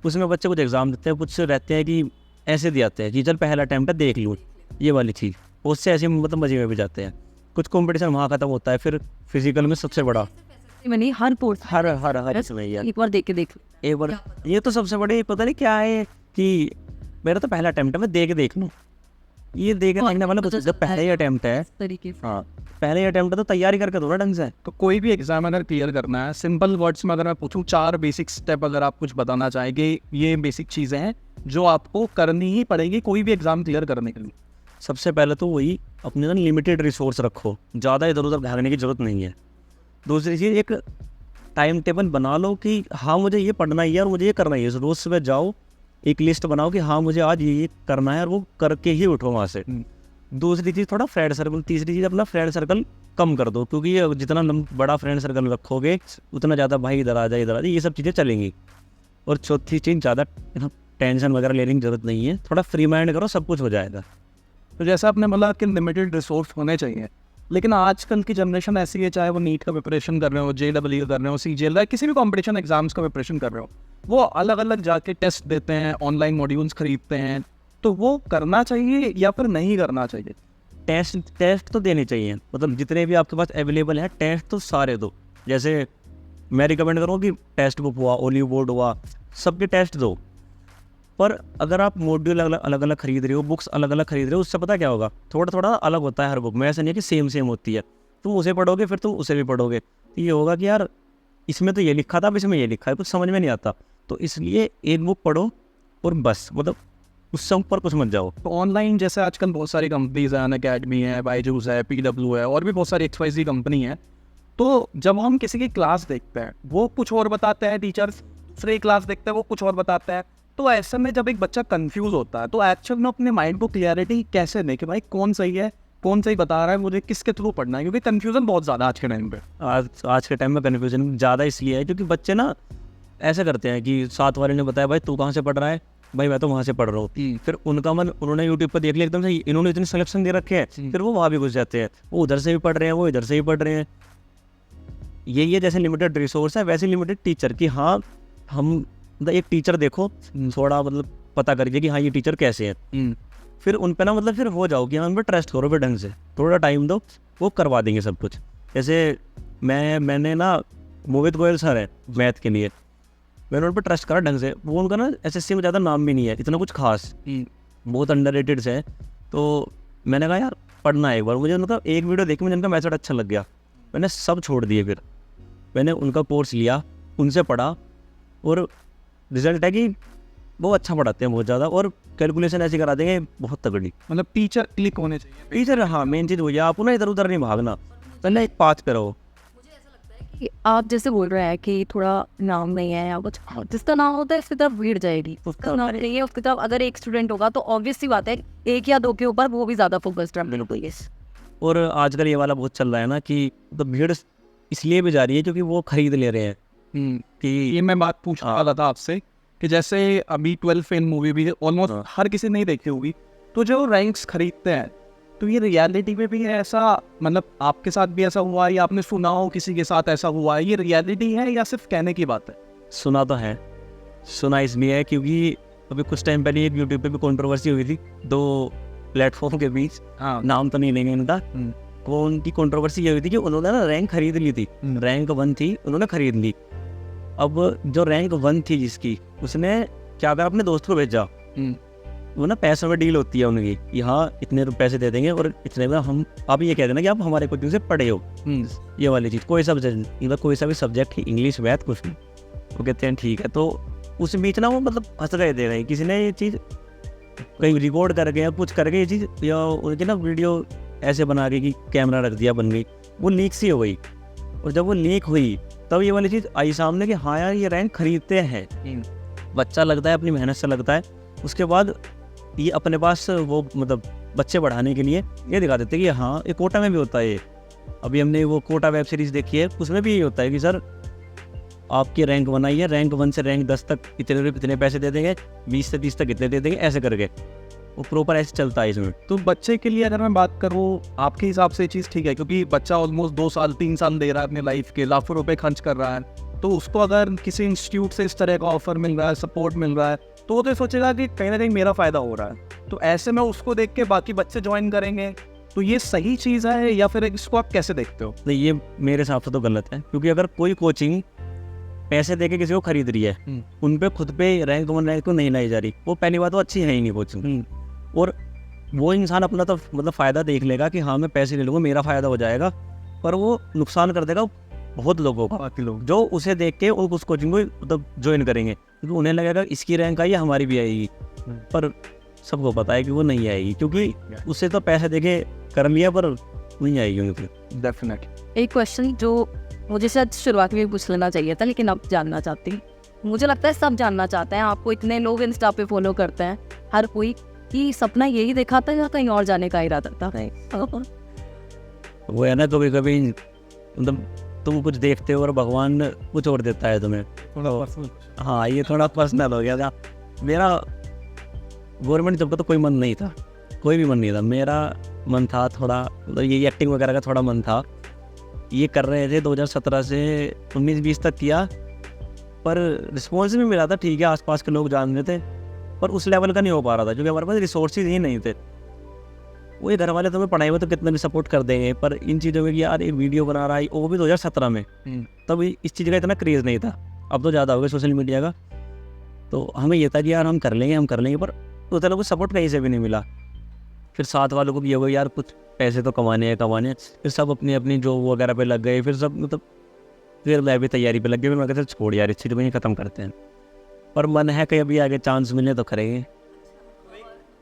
उसमें बच्चे कुछ एग्ज़ाम देते हैं, कुछ रहते हैं कि ऐसे दिए कि चल पहला अटैम्प्ट है देख लूँ, ये वाली चीज़, उससे ऐसे मतलब मजे में भी जाते हैं। कुछ कंपटीशन वहाँ खत्म होता है, फिर फिजिकल में सबसे बड़ा मैंने हर कोर्स हर इसमें यार एक बार देख के देख एक बार, ये तो सबसे बड़ी पता नहीं क्या है कि मेरा तो पहला अटैम्प्ट है, मैं देख लूँ, ये देखने वाला जब पहले ही अटैम्प्ट है, तरीके से। हाँ पहले ही अटैम्प्ट है तो तैयारी करके दो ना ढंग से। तो कोई भी एग्जाम अगर क्लियर करना है, सिंपल वर्ड्स में अगर मैं पूछूं 4 बेसिक स्टेप अगर आप कुछ बताना चाहेंगे, ये बेसिक चीज़ें हैं जो आपको करनी ही पड़ेगी कोई भी एग्जाम क्लियर करने के लिए। सबसे पहले तो वही अपने ना लिमिटेड रिसोर्स रखो, ज़्यादा इधर उधर भागने की ज़रूरत नहीं है। दूसरी चीज़, एक टाइम टेबल बना लो कि हाँ मुझे ये पढ़ना ही है और मुझे ये करना ही है। रोज़ सुबह जाओ, एक लिस्ट बनाओ कि हाँ मुझे आज ये करना है और वो करके ही उठो वहाँ से। दूसरी चीज़ थोड़ा फ्रेंड सर्कल, तीसरी चीज़ अपना फ्रेंड सर्कल कम कर दो, क्योंकि ये जितना बड़ा फ्रेंड सर्कल रखोगे उतना ज़्यादा भाई इधर आ जाए ये सब चीज़ें चलेंगी। और चौथी चीज़, ज़्यादा टेंशन वगैरह लेने की ज़रूरत नहीं है, थोड़ा फ्री माइंड करो, सब कुछ हो जाएगा। तो जैसा आपने बोला कि लिमिटेड रिसोर्स होने चाहिए, लेकिन आजकल की जनरेशन ऐसी है, चाहे वो नीट का प्रिपरेशन कर रहे हो, JEE कर रहे हो, CGL या किसी भी कॉम्पिटिशन एग्जाम्स का प्रिपरेशन कर रहे हो, वो अलग अलग जाके टेस्ट देते हैं, ऑनलाइन मॉड्यूल्स खरीदते हैं। तो वो करना चाहिए या फिर नहीं करना चाहिए? टेस्ट तो देने चाहिए, मतलब जितने भी आपके पास अवेलेबल हैं टेस्ट तो सारे दो। जैसे मैं रिकमेंड करूँ कि टेस्ट बुक हुआ, ओलिव बोर्ड हुआ, सबके टेस्ट दो। पर अगर आप मॉड्यूल अलग अलग खरीद रहे हो, बुक्स अलग अलग खरीद रहे हो, उससे पता क्या होगा, थोड़ा थोड़ा अलग होता है हर बुक में। ऐसा नहीं है कि सेम होती है। तुम उसे पढ़ोगे फिर तुम उसे भी पढ़ोगे, तो ये होगा कि यार इसमें तो ये लिखा था, अब इसमें ये लिखा है, कुछ समझ में नहीं आता। तो इसलिए एक बुक पढ़ो और बस, मतलब उससे ऊपर कुछ मत जाओ। तो ऑनलाइन जैसे आजकल बहुत सारी कंपनीज हैं, अनअकैडमी है, बायजूस है, PW है, और भी बहुत सारी XYZ कंपनी है। तो जब हम किसी की क्लास देखते हैं, वो कुछ और बताते हैं, टीचर्स दूसरी क्लास देखते हैं, वो कुछ और बताते हैं। तो ऐसे में जब एक बच्चा कंफ्यूज होता है, तो एक्चुअल में अपने माइंड को क्लियरिटी कैसे दें कि भाई कौन सही है, कौन सही बता रहा है, मुझे किसके थ्रू पढ़ना है? क्योंकि कन्फ्यूजन बहुत ज़्यादा आज के टाइम पे। आज के टाइम में कन्फ्यूजन ज़्यादा इसलिए है क्योंकि बच्चे ना ऐसे करते हैं कि साथ वाले ने बताया भाई तू कहाँ से पढ़ रहा है, भाई मैं तो वहाँ से पढ़ रहा हूँ। फिर उनका मन, उन्होंने यूट्यूब पर देख लिया एकदम से, इन्होंने इतने सिलेक्शन दे रखे हैं, फिर वो वहाँ भी घुस जाते हैं। वो उधर से भी पढ़ रहे हैं, वो इधर से भी पढ़ रहे हैं। यही है, जैसे लिमिटेड रिसोर्स है वैसे लिमिटेड टीचर की। हाँ, हम मतलब एक टीचर देखो, थोड़ा मतलब पता करिए कि हाँ ये टीचर कैसे हैं, फिर उन पे ना मतलब फिर हो जाओ कि हाँ उन पर ट्रस्ट करो फिर ढंग से, थोड़ा टाइम दो, वो करवा देंगे सब कुछ। जैसे मैंने ना मोहित गोयल सर है मैथ के लिए, मैंने उन पर ट्रस्ट करा ढंग से। वो उनका ना SSC में ज़्यादा नाम भी नहीं है इतना कुछ खास, बहुत अंडररेटेड से है। तो मैंने कहा यार पढ़ना है एक बार। मुझे उनका एक वीडियो देखी, मुझे उनका मैथड अच्छा लग गया, मैंने सब छोड़ दिए। फिर मैंने उनका कोर्स लिया, उनसे पढ़ा, और रिजल्ट है कि वो अच्छा पढ़ाते हैं बहुत ज़्यादा, और कैलकुलेशन ऐसी करा देंगे बहुत तगड़ी। मतलब टीचर क्लिक होने चाहिए। टीचर, हाँ मेन चीज़ वही है, आप ना इधर उधर नहीं भागना, पहले एक पाथ पे रहो। कि आप जैसे बोल रहे हैं कि थोड़ा नाम नहीं है या कुछ, जिसका नाम होता है उसकी तरफ भीड़ जाएगी, उसका नाम नहीं है उसकी तरफ। अगर एक स्टूडेंट होगा तो ऑब्वियस सी बात है एक या दो के ऊपर वो भी ज़्यादा फोकस्ड है। और आजकल ये वाला बहुत चल रहा है ना कि तो भीड़ इसलिए भी जा रही है क्योंकि वो खरीद ले रहे हैं। कि ये मैं बात पूछने वाला था आपसे कि जैसे अभी 12 फेल मूवी भी ऑलमोस्ट हर किसी नहीं देखी होगी, तो जो रैंक्स खरीदते हैं, तो ये रियलिटी में भी है ऐसा? मतलब आपके साथ भी ऐसा हुआ या आपने सुना हो किसी के साथ ऐसा हुआ है? ये रियलिटी है या सिर्फ कहने की बात है? सुना तो है, सुना इसलिए है क्योंकि अभी कुछ टाइम पहले एक यूट्यूब पे भी कंट्रोवर्सी हुई थी दो प्लेटफॉर्म के बीच, नाम तो नहीं लेंगे इनका। वो उनकी कंट्रोवर्सी ये हुई थी कि उन्होंने ना रैंक खरीद ली थी, रैंक 1 थी, उन्होंने खरीद ली। अब जो रैंक 1 थी जिसकी, उसने क्या करा, अपने दोस्त को भेजा। वो ना पैसों में डील होती है उनकी कि हाँ इतने पैसे दे देंगे और इतने में हम, आप ये कह देना कि आप हमारे कोचिंग से पढ़े हो। ये वाली चीज़, कोई सब्जेक्ट मतलब कोई सा भी सब्जेक्ट ही, इंग्लिश मैथ कुछ नहीं, वो कहते हैं ठीक है। तो उस बीच ना वो मतलब हंस रहे थे रहे, किसी ने ये चीज़ कहीं रिकॉर्ड करके या कुछ करके ये चीज़, या उनकी ना वीडियो ऐसे बना के कि कैमरा रख दिया, बन गई, वो लीक सी हो गई। और जब वो लीक हुई तब ये वाली चीज़ आई सामने कि हाँ यार ये रैंक खरीदते हैं, बच्चा लगता है, अपनी मेहनत से लगता है। उसके बाद ये अपने पास वो मतलब बच्चे बढ़ाने के लिए ये दिखा देते हैं कि हाँ ये कोटा में भी होता है। ये अभी हमने वो कोटा वेब सीरीज़ देखी है, उसमें भी ये होता है कि सर आपकी रैंक 1 आई है, रैंक 1 से रैंक 10 तक इतने पैसे दे देंगे, 20 से 30 तक इतने दे देंगे, ऐसे करके वो प्रॉपर ऐसे चलता है इसमें। तो बच्चे के लिए अगर मैं बात करूँ, आपके हिसाब से ये चीज़ ठीक है? क्योंकि बच्चा ऑलमोस्ट 2 साल 3 साल दे रहा है अपने लाइफ के, लाखों रुपए खर्च कर रहा है, तो उसको अगर किसी इंस्टीट्यूट से इस तरह का ऑफर मिल रहा है, सपोर्ट मिल रहा है, तो वो तो सोचेगा कि कहीं ना कहीं मेरा फ़ायदा हो रहा है। तो ऐसे में उसको देख के बाकी बच्चे ज्वाइन करेंगे। तो ये सही चीज़ है या फिर इसको आप कैसे देखते हो? नहीं, ये मेरे हिसाब से तो गलत है, क्योंकि अगर कोई कोचिंग पैसे देके किसी को खरीद रही है, उन पे खुद पे रैंक 1 रैंक को नहीं लाई जा रही, वो पहली बात तो अच्छी है ही नहीं कोचिंग। और वो इंसान अपना तो मतलब फ़ायदा देख लेगा कि हाँ मैं पैसे ले लूँगा, मेरा फ़ायदा हो जाएगा, पर वो नुकसान कर देगा बहुत लोगों का, बाकी लोग जो उसे देख के उस कोचिंग को मतलब ज्वाइन करेंगे, क्योंकि उन्हें लगेगा इसकी रैंक आई है हमारी भी आएगी। पर सबको पता है कि वो नहीं आएगी, क्योंकि उससे तो पैसे देके कर लिया पर नहीं आएगी उनकी। डेफिनेटली। एक क्वेश्चन जो मुझे शायद शुरुआत में भी पूछ लेना चाहिए था, लेकिन अब जानना चाहती हूँ। मुझे लगता है सब जानना चाहते हैं, आपको इतने लोग इंस्टा पे फॉलो करते हैं, हर कोई, कि सपना यही देखा था या कहीं और जाने का इरादा था? वो है ना, कभी कभी मतलब तुम कुछ देखते हो और भगवान कुछ और देता है तुम्हें। हाँ, ये थोड़ा पर्सनल हो गया था मेरा। गवर्नमेंट जॉब का तो कोई मन नहीं था, कोई भी मन नहीं था। मेरा मन था थोड़ा, मतलब ये एक्टिंग वगैरह का थोड़ा मन था। ये कर रहे थे 2017 से 19-20 तक किया, पर रिस्पॉन्स भी मिला था, ठीक है, आसपास के लोग जान रहे थे, पर उस लेवल का नहीं हो पा रहा था, क्योंकि हमारे पास रिसोर्सेज ही नहीं थे। वही घर वाले तुम्हें पढ़ाई में तो कितना भी सपोर्ट कर देंगे, पर इन चीज़ों में कि यार एक वीडियो बना रहा है, वो भी 2017 में, तब इस चीज़ का इतना क्रेज़ नहीं था। अब तो ज़्यादा हो गया सोशल मीडिया का। तो हमें ये था कि यार हम कर लेंगे, पर उतना कुछ सपोर्ट कहीं से भी नहीं मिला। फिर साथ वालों को भी ये हो यार कुछ पैसे तो कमाने हैं। फिर सब अपनी अपनी जॉब वगैरह पे लग गए, फिर सब मतलब, फिर मैं भी तैयारी पे लग गया। फिर मैं कहता छोड़ यार, इस चीज़ को ही ख़त्म करते हैं। पर मन है कि अभी आगे चांस मिले तो करेंगे।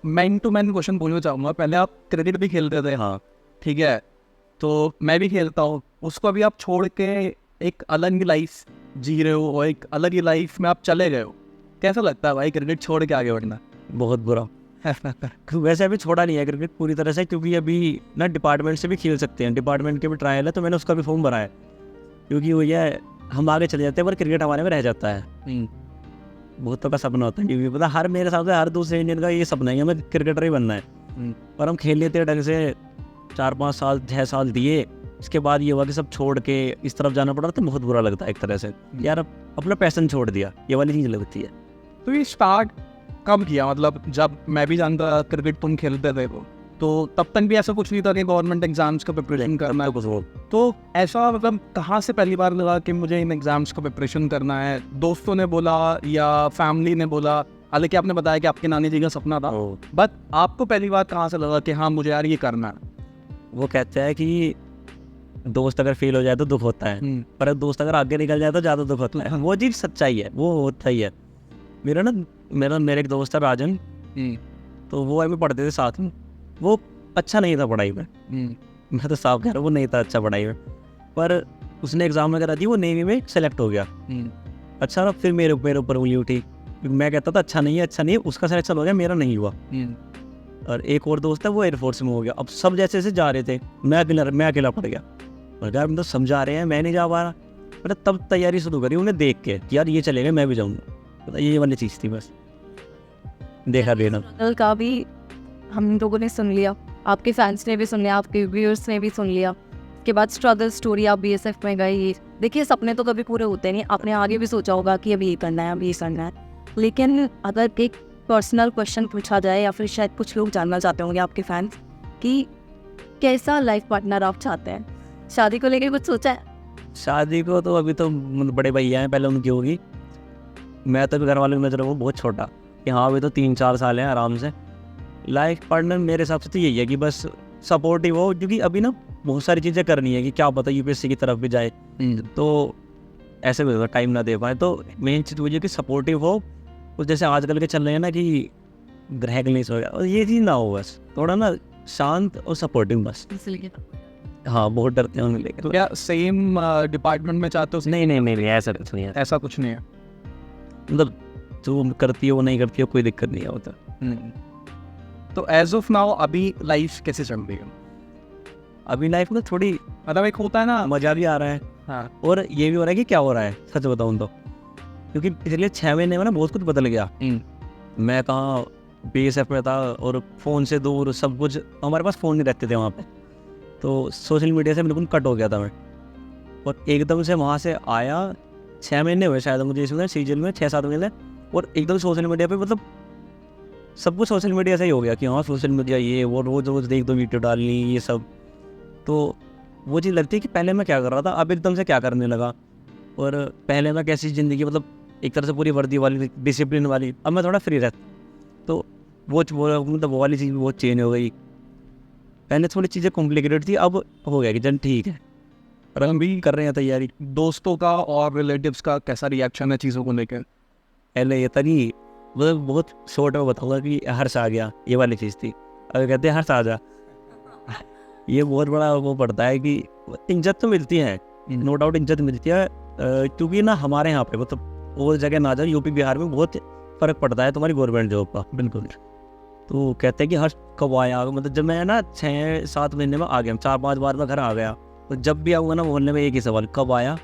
मैन टू मैन क्वेश्चन पूछना चाहूँगा। पहले आप क्रिकेट भी खेलते थे, हाँ ठीक है, तो मैं भी खेलता हूँ। उसको अभी आप छोड़ के एक अलग ही लाइफ जी रहे हो और एक अलग ही लाइफ में आप चले गए हो, कैसा लगता है भाई क्रिकेट छोड़ के आगे बढ़ना? बहुत बुरा। वैसे अभी छोड़ा नहीं है क्रिकेट पूरी तरह से, क्योंकि अभी ना डिपार्टमेंट से भी खेल सकते हैं, डिपार्टमेंट के भी ट्रायल है, तो मैंने उसका भी फॉर्म भरा है। क्योंकि वो ये हम आगे चले जाते हैं पर क्रिकेट हमारे में रह जाता है। बहुतों का सपना होता है, क्योंकि पता हर मेरे हिसाब से हर दूसरे इंडियन का ये सपना है कि हमें क्रिकेटर ही बनना है। पर हम खेल लेते हैं ढंग से, 4-5 साल 6 साल दिए, इसके बाद ये हुआ कि सब छोड़ के इस तरफ जाना पड़ा, तो बहुत बुरा लगता है एक तरह से, यार अपना पैशन छोड़ दिया, ये वाली चीज़ लगती है। तो ये स्टार्ट कब किया? मतलब जब मैं भी जानता था क्रिकेट तुम खेलते थे तो तब तक भी ऐसा कुछ नहीं था कि गवर्नमेंट एग्जाम्स का प्रिपरेशन करना है? तो ऐसा मतलब कहाँ से पहली बार लगा कि मुझे इन एग्जाम्स का प्रिपरेशन करना है? दोस्तों ने बोला या फैमिली ने बोला? हालांकि आपने बताया कि आपके नानी जी का सपना था, बट आपको पहली बार कहाँ से लगा कि हाँ मुझे यार ये करना है? वो कहते हैं कि दोस्त अगर फेल हो जाए तो दुख होता है, पर दोस्त अगर आगे निकल जाए तो ज़्यादा दुख होता है। वो चीज़ सच्चाई है, वो होता ही है। मेरा एक दोस्त है राजन, तो वो हमें पढ़ते थे साथ में। वो अच्छा नहीं था पढ़ाई में, मैं तो साफ कह रहा हूँ, वो नहीं था अच्छा पढ़ाई में, पर उसने एग्ज़ाम वगैरह दी, वो नेवी में सेलेक्ट हो गया। अच्छा ना, फिर मेरे ऊपर उंगली उठी, मैं कहता था अच्छा नहीं है, उसका सिलेक्शन हो गया, मेरा नहीं हुआ। और एक और दोस्त है वो एयरफोर्स में हो गया। अब सब जैसे जैसे जा रहे थे, मैं अकेला पड़ गया। और यार मतलब समझा रहे हैं, मैं नहीं जा पा रहा। मैंने तब तैयारी शुरू करी उन्हें देख के, यार ये चलेगा मैं भी जाऊँगा। ये वाली चीज़ थी, बस देखा देना। स्ट्रगल का भी हम लोगों ने सुन लिया, आपके फैंस ने भी सुन लिया, आपके व्यूअर्स ने भी सुन लिया। उसके बाद स्ट्रगल स्टोरी, आप BSF में गए। देखिए सपने तो कभी पूरे होते नहीं, आपने आगे भी सोचा होगा कि अभी ये करना है, अभी ये करना है। लेकिन अगर एक पर्सनल क्वेश्चन पूछा जाए, या फिर शायद कुछ लोग जानना चाहते होंगे आपके फैंस कि कैसा लाइफ पार्टनर आप चाहते हैं, शादी को लेकर कुछ सोचा है? शादी को तो अभी तो बड़े भैया हैं, पहले उनकी होगी। मैं तो घर वालों की नज़र में बहुत छोटा, कि हाँ अभी तो 3-4 साल हैं आराम से। लाइफ पार्टनर मेरे हिसाब से तो यही है कि बस सपोर्टिव हो, क्योंकि अभी ना बहुत सारी चीज़ें करनी है, कि क्या पता UPSC की तरफ भी जाए, तो ऐसे भी टाइम ना दे पाए। तो मेन चीज़ वही है कि सपोर्टिव हो। कुछ जैसे आजकल के चल रहे हैं ना कि ग्रह क्लेश हो गया, और ये चीज़ ना हो, बस थोड़ा ना शांत और सपोर्टिव बस। हाँ, बहुत डरते हैं उन्हें लेकर। तो क्या सेम डिपार्टमेंट में चाहते हो? नहीं, ऐसा कुछ नहीं है। ऐसा कुछ नहीं है, मतलब जो करती है वो नहीं करती है, कोई दिक्कत नहीं है होता। तो एज ऑफ नाउ अभी लाइफ कैसे चल रही है? अभी लाइफ में थोड़ी मतलब एक होता है ना, मज़ा भी आ रहा है, हाँ, और ये भी हो रहा है कि क्या हो रहा है, सच बताऊँ तो। क्योंकि पिछले 6 महीने में ना बहुत कुछ बदल गया। मैं कहाँ BSF में था, और फ़ोन से दूर सब कुछ, हमारे पास फ़ोन नहीं रहते थे वहाँ पे, तो सोशल मीडिया से बिल्कुल कट हो गया था मैं। और एकदम से वहाँ से आया, 6 महीने हुए शायद मुझे इसमें, सीजन में 6-7 महीने, और एकदम सोशल मीडिया पे मतलब सब कुछ सोशल मीडिया से ही हो गया कि हाँ सोशल मीडिया ये वो, रोज़ एक दो वीडियो डालनी ये सब। तो वो चीज़ लगती है कि पहले मैं क्या कर रहा था, अब एकदम से क्या करने लगा। और पहले मैं कैसी ज़िंदगी, मतलब एक तरह से पूरी वर्दी वाली, डिसिप्लिन वाली, अब मैं थोड़ा फ्री रहता। तो मतलब वो वाली चीज़ बहुत चेंज हो गई। पहले थोड़ी चीज़ें कॉम्प्लिकेटेड थी, अब हो गया कि जन ठीक है, और हम भी कर रहे हैं तैयारी। दोस्तों का और रिलेटिव्स का कैसा रिएक्शन है चीज़ों को लेकर? पहले ये था कि मतलब बहुत शॉर्ट में बताऊंगा कि हर्ष आ गया, ये वाली चीज़ थी। अगर कहते हैं हर्ष आ जा, ये बहुत बड़ा वो पड़ता है कि इज्जत तो मिलती है, नो डाउट इज्जत मिलती है, क्योंकि ना हमारे यहाँ पे मतलब और जगह ना जाओ, यूपी बिहार में बहुत फ़र्क पड़ता है तुम्हारी गवर्नमेंट जॉब का। बिल्कुल। तो कहते हैं कि हर्ष कब आया, मतलब जब मैं ना 6-7 महीने में आ गया, 4-5 बार मैं घर आ गया, तो जब भी आऊँगा ना मोहल्ले में एक ही सवाल, कब आया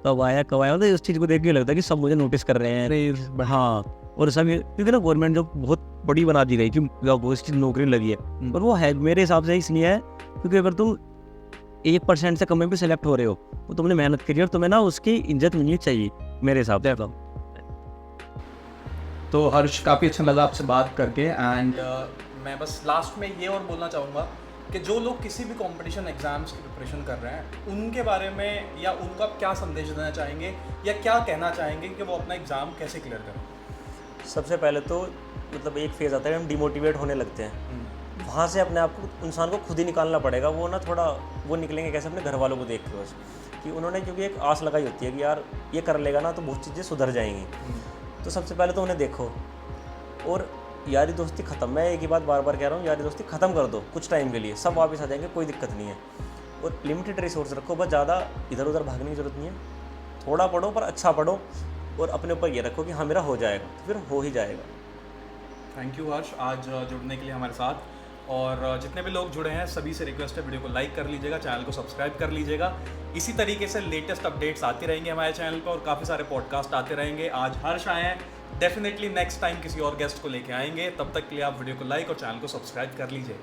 कब आया कब आया। मतलब इस चीज़ को देख के लगता है कि सब मुझे नोटिस कर रहे हैं। हाँ, और सब क्योंकि ना गवर्नमेंट जॉब बहुत बड़ी बना दी गई कि बहुत चीज़ नौकरी लगी है, और वो है मेरे हिसाब से इसलिए है क्योंकि अगर तुम 1% से कम में भी सेलेक्ट हो रहे हो तो तुमने मेहनत करी और तुम्हें ना उसकी इज्जत मिलनी चाहिए मेरे हिसाब से। तो हर्ष, काफ़ी अच्छा लगा आपसे बात करके। एंड मैं बस लास्ट में ये और बोलना चाहूँगा कि जो लोग किसी भी कंपटीशन एग्जाम्स की प्रिपरेशन कर रहे हैं, उनके बारे में या उनका क्या संदेश देना चाहेंगे या क्या कहना चाहेंगे कि वो अपना एग्ज़ाम कैसे क्लियर करें? सबसे पहले तो मतलब एक फेज़ आता है हम डिमोटिवेट होने लगते हैं, वहाँ से अपने आप को इंसान को खुद ही निकालना पड़ेगा। वो ना थोड़ा वो निकलेंगे कैसे, अपने घर वालों को देख के बस, कि उन्होंने क्योंकि एक आस लगाई होती है कि यार ये कर लेगा ना तो बहुत चीज़ें सुधर जाएंगी। तो सबसे पहले तो उन्हें देखो, और यारी दोस्ती ख़त्म, मैं एक ही बात बार बार कह रहा हूँ, यारी दोस्ती ख़त्म कर दो कुछ टाइम के लिए, सब वापस आ जाएंगे, कोई दिक्कत नहीं है। और लिमिटेड रिसोर्स रखो, बस ज़्यादा इधर उधर भागने की ज़रूरत नहीं है। थोड़ा पढ़ो पर अच्छा पढ़ो, और अपने ऊपर ये रखो कि हाँ मेरा हो जाएगा, तो फिर हो ही जाएगा। थैंक यू हर्ष, आज जुड़ने के लिए हमारे साथ। और जितने भी लोग जुड़े हैं सभी से रिक्वेस्ट है, वीडियो को लाइक कर लीजिएगा, चैनल को सब्सक्राइब कर लीजिएगा। इसी तरीके से लेटेस्ट अपडेट्स आती रहेंगे हमारे चैनल पर और काफ़ी सारे पॉडकास्ट आते रहेंगे। आज हर्ष आए हैं, डेफिनेटली नेक्स्ट टाइम किसी और गेस्ट को लेके आएंगे। तब तक के लिए आप वीडियो को लाइक और चैनल को सब्सक्राइब कर लीजिए।